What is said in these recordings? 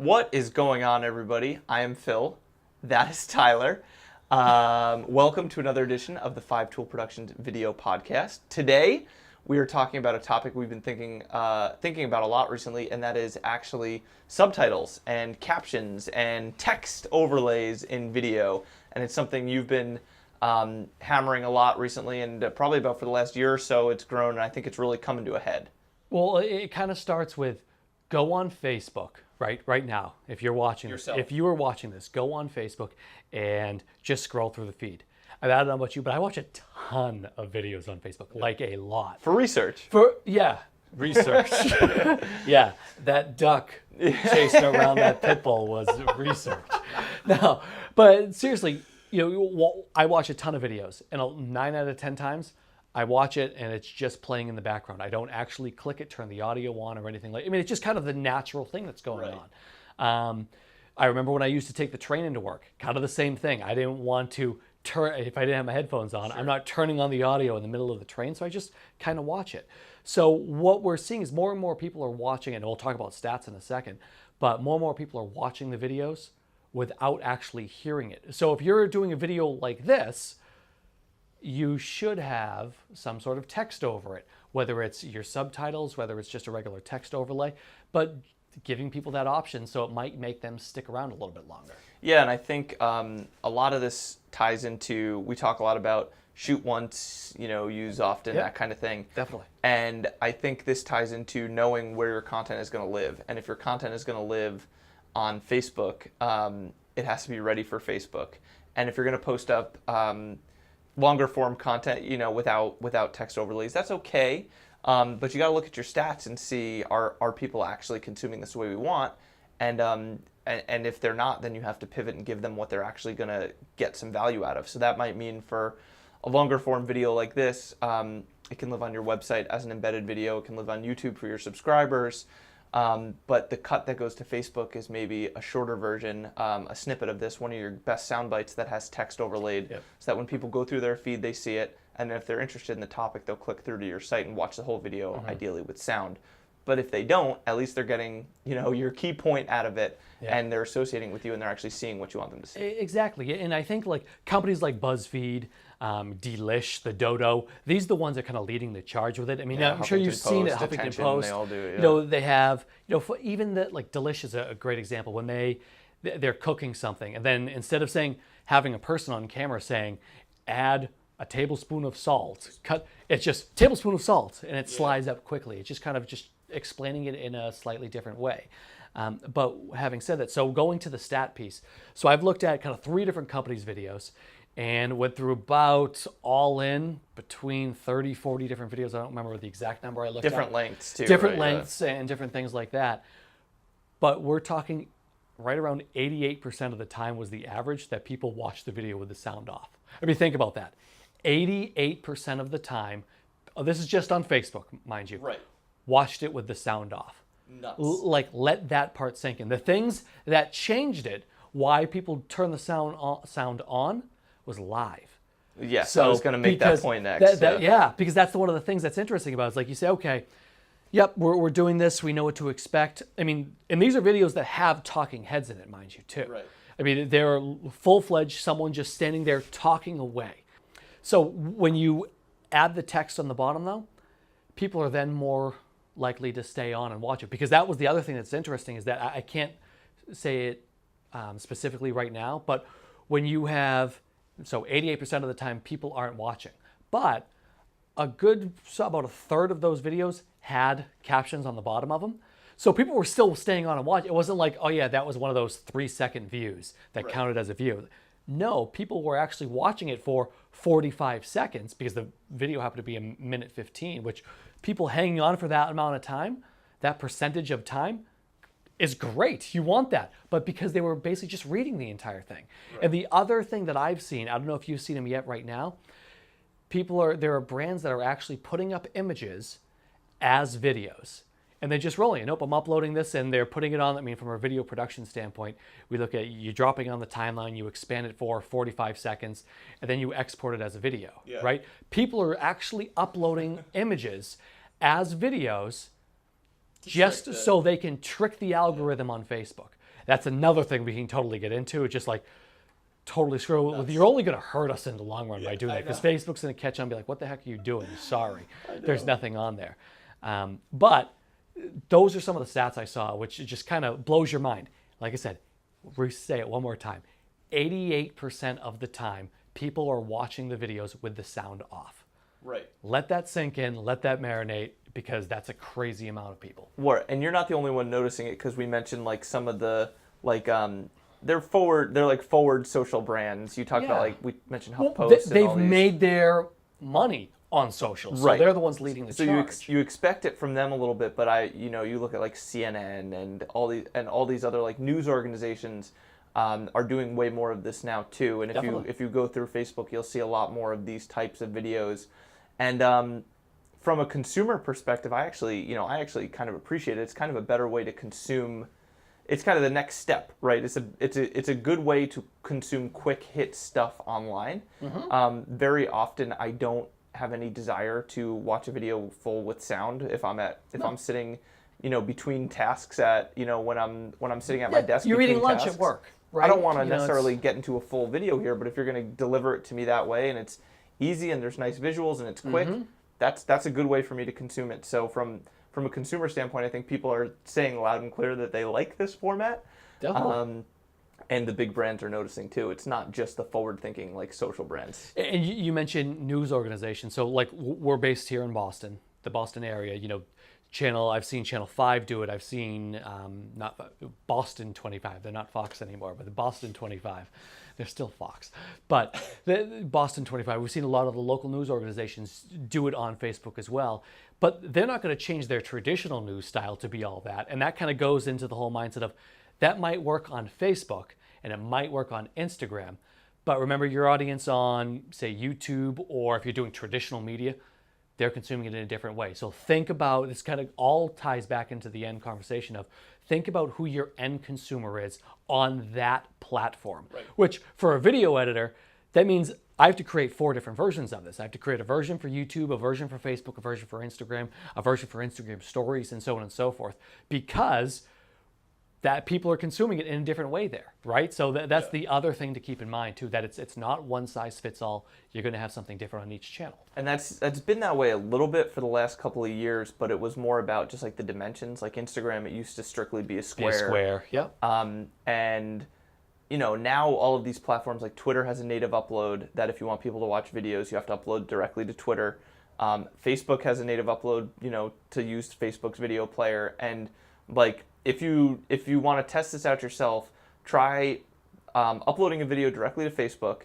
What is going on, everybody? I am Phil. That is Tyler. Welcome to another edition of the 5 Tool Productions video podcast. Today, we are talking about a topic we've been thinking about a lot recently, and that is actually subtitles and captions and text overlays in video. And it's something you've been hammering a lot recently, and probably about for the last year or so, it's grown, and I think it's really coming to a head. Well, it kind of starts with go on Facebook right now. If you're watching Yourself. this, if you are watching this, go on Facebook and just scroll through the feed. I don't know about you, but I watch a ton of videos on Facebook, like a lot. For research. Research. Yeah, that duck chasing around that pit bull was research. No, but seriously, I watch a ton of videos, and 9 out of 10 times, I watch it and it's just playing in the background. I don't actually click it, turn the audio on or anything like. I mean, it's just kind of the natural thing that's going on. I remember when I used to take the train into work, kind of the same thing. I didn't want to turn, if I didn't have my headphones on, I'm not turning on the audio in the middle of the train, so I just kind of watch it. So what we're seeing is more and more people are watching, and we'll talk about stats in a second, but more and more people are watching the videos without actually hearing it. So if you're doing a video like this, you should have some sort of text over it, whether it's your subtitles, whether it's just a regular text overlay, but giving people that option so it might make them stick around a little bit longer. Yeah, and I think a lot of this ties into, we talk a lot about shoot once, use often, that kind of thing. Definitely. And I think this ties into knowing where your content is going to live. And if your content is going to live on Facebook, it has to be ready for Facebook. And if you're going to post up longer form content, without text overlays, that's okay. But you got to look at your stats and see, are people actually consuming this the way we want? And if they're not, then you have to pivot and give them what they're actually going to get some value out of. So that might mean for a longer form video like this, it can live on your website as an embedded video. It can live on YouTube for your subscribers. But the cut that goes to Facebook is maybe a shorter version, a snippet of this, one of your best sound bites that has text overlaid, so that when people go through their feed, they see it. And if they're interested in the topic, they'll click through to your site and watch the whole video, ideally with sound. But if they don't, at least they're getting, your key point out of it, and they're associating with you, and they're actually seeing what you want them to see. Exactly. And I think like companies like BuzzFeed, Delish, The Dodo, these are the ones that are kind of leading the charge with it. I mean, I'm sure you've seen it, Huffington Post. They all do, they have, for even like Delish is a great example when they're cooking something, and then instead of having a person on camera saying, add a tablespoon of salt, it's just tablespoon of salt, and it slides up quickly. It's just kind of just explaining it in a slightly different way. But having said that, so going to the stat piece, so I've looked at kind of 3 different companies' videos and went through about all in between 30, 40 different videos. I don't remember the exact number I looked at. Different lengths too. Different lengths and different things like that. But we're talking right around 88% of the time was the average that people watched the video with the sound off. I mean, think about that. 88% of the time, this is just on Facebook, mind you, watched it with the sound off. Nuts. Let that part sink in. The things that changed it, why people turn the sound on, was live. Yes, so I was going to make that point next. Because that's one of the things that's interesting about it. It's like you say, okay, yep, we're doing this. We know what to expect. I mean, and these are videos that have talking heads in it, mind you, too. Right. I mean, they're full-fledged, someone just standing there talking away. So when you add the text on the bottom, though, people are then more likely to stay on and watch it. Because that was the other thing that's interesting, is that I can't say it specifically right now, but when you have, so 88% of the time people aren't watching, but about a third of those videos had captions on the bottom of them. So people were still staying on and watching. It wasn't like, oh yeah, that was one of those 3-second views that counted as a view. No, people were actually watching it for 45 seconds because the video happened to be a minute 15, which people hanging on for that amount of time, that percentage of time, is great. You want that. But because they were basically just reading the entire thing. And the other thing that I've seen, I don't know if you've seen them yet right now, there are brands that are actually putting up images as videos. And they're just rolling it. Nope, I'm uploading this, and they're putting it on. I mean, from a video production standpoint, we look at you dropping on the timeline, you expand it for 45 seconds, and then you export it as a video, right? People are actually uploading images as videos just so they can trick the algorithm on Facebook. That's another thing we can totally get into. It's just like totally screw. You're only going to hurt us in the long run by doing that, because Facebook's going to catch on and be like, what the heck are you doing? Sorry, there's nothing on there. But those are some of the stats I saw, which just kind of blows your mind. Like I said, say it one more time. 88% of the time, people are watching the videos with the sound off. Right. Let that sink in, let that marinate, because that's a crazy amount of people. And you're not the only one noticing it, because we mentioned like some of the they're forward social brands. You talked about, like, we mentioned HuffPost. They've made their money on social, so they're the ones leading the charge. So you expect it from them a little bit, but you look at like CNN and all these other like news organizations are doing way more of this now too. And if you go through Facebook, you'll see a lot more of these types of videos. And from a consumer perspective, I actually kind of appreciate it. It's kind of a better way to consume. It's kind of the next step, right? It's a good way to consume quick hit stuff online. Very often, I don't have any desire to watch a video full with sound if I'm sitting, between tasks when I'm sitting at my desk. You're eating lunch tasks, at work, right? I don't want to necessarily get into a full video here, but if you're going to deliver it to me that way and it's easy and there's nice visuals and it's quick, that's a good way for me to consume it. So from a consumer standpoint, I think people are saying loud and clear that they like this format. Definitely. And the big brands are noticing too. It's not just the forward-thinking like social brands. And you mentioned news organizations. So like we're based here in Boston, the Boston area. I've seen Channel 5 do it. I've seen Boston 25. They're not Fox anymore, but the Boston 25. They're still Fox. But the Boston 25, we've seen a lot of the local news organizations do it on Facebook as well. But they're not going to change their traditional news style to be all that. And that kind of goes into the whole mindset of that might work on Facebook and it might work on Instagram. But remember, your audience on, say, YouTube, or if you're doing traditional media, they're consuming it in a different way. So think about, this kind of all ties back into the end conversation of, think about who your end consumer is on that platform. Right. Which for a video editor, that means I have to create 4 different versions of this. I have to create a version for YouTube, a version for Facebook, a version for Instagram, a version for Instagram stories, and so on and so forth, because that people are consuming it in a different way there, right? So that's the other thing to keep in mind too, that it's not one size fits all. You're going to have something different on each channel. And that's been that way a little bit for the last couple of years, but it was more about just like the dimensions. Like Instagram, it used to strictly be a square. Yep. And now all of these platforms, like Twitter has a native upload that if you want people to watch videos, you have to upload directly to Twitter. Facebook has a native upload, to use Facebook's video player. And like, if you want to test this out yourself, try uploading a video directly to Facebook,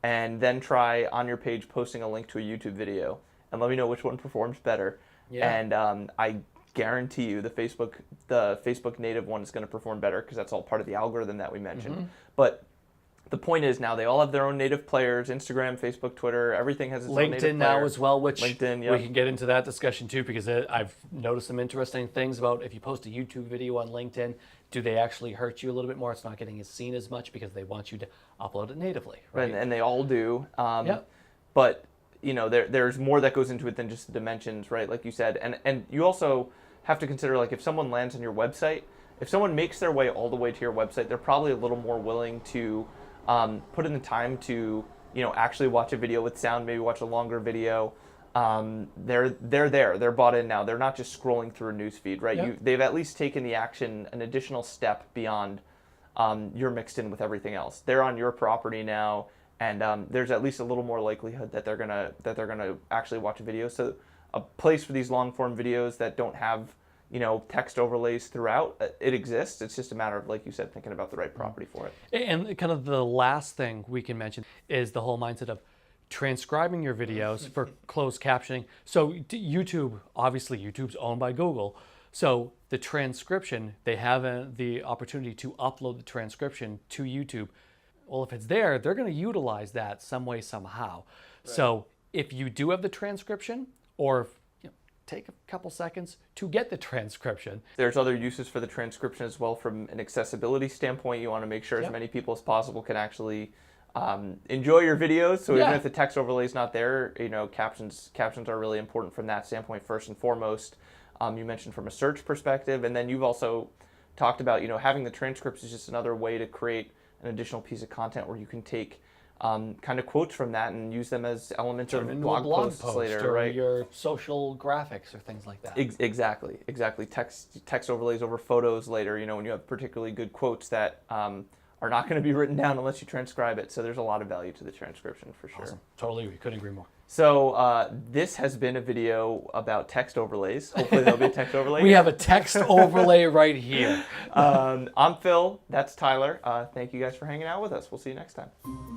and then try on your page posting a link to a YouTube video, and let me know which one performs better. Yeah. And I guarantee you the Facebook native one is going to perform better, because that's all part of the algorithm that we mentioned. But the point is, now they all have their own native players. Instagram, Facebook, Twitter, everything has its own native player. LinkedIn now as well, which LinkedIn, yep. We can get into that discussion too, because I've noticed some interesting things about if you post a YouTube video on LinkedIn, do they actually hurt you a little bit more? It's not getting seen as much because they want you to upload it natively, right? And they all do. Yep. But there's more that goes into it than just the dimensions, right? Like you said, and you also have to consider, like, if someone lands on your website, if someone makes their way all the way to your website, they're probably a little more willing to put in the time to actually watch a video with sound, maybe watch a longer video. They're bought in now. They're not just scrolling through a news feed, right? Yep. They've at least taken the action an additional step beyond you're mixed in with everything else. They're on your property now, and there's at least a little more likelihood that they're gonna actually watch a video. So a place for these long form videos that don't have text overlays throughout, it exists. It's just a matter of, like you said, thinking about the right property for it. And kind of the last thing we can mention is the whole mindset of transcribing your videos for closed captioning. So YouTube, obviously YouTube's owned by Google. So the transcription, they have the opportunity to upload the transcription to YouTube. Well, if it's there, they're going to utilize that some way, somehow. Right. So if you do have the transcription, or take a couple seconds to get the transcription. There's other uses for the transcription as well. From an accessibility standpoint, you want to make sure as many people as possible can actually enjoy your videos. So even if the text overlay is not there, captions are really important from that standpoint first and foremost. You mentioned from a search perspective, and then you've also talked about, having the transcripts is just another way to create an additional piece of content where you can take kind of quotes from that and use them as elements Turn of into blog a blog posts post later, or right? your social graphics or things like that. Exactly. Text overlays over photos later, when you have particularly good quotes that are not going to be written down unless you transcribe it. So there's a lot of value to the transcription for sure. Awesome. Totally agree. Couldn't agree more. So this has been a video about text overlays. Hopefully there'll be a text overlay. We have a text overlay right here. I'm Phil. That's Tyler. Thank you guys for hanging out with us. We'll see you next time.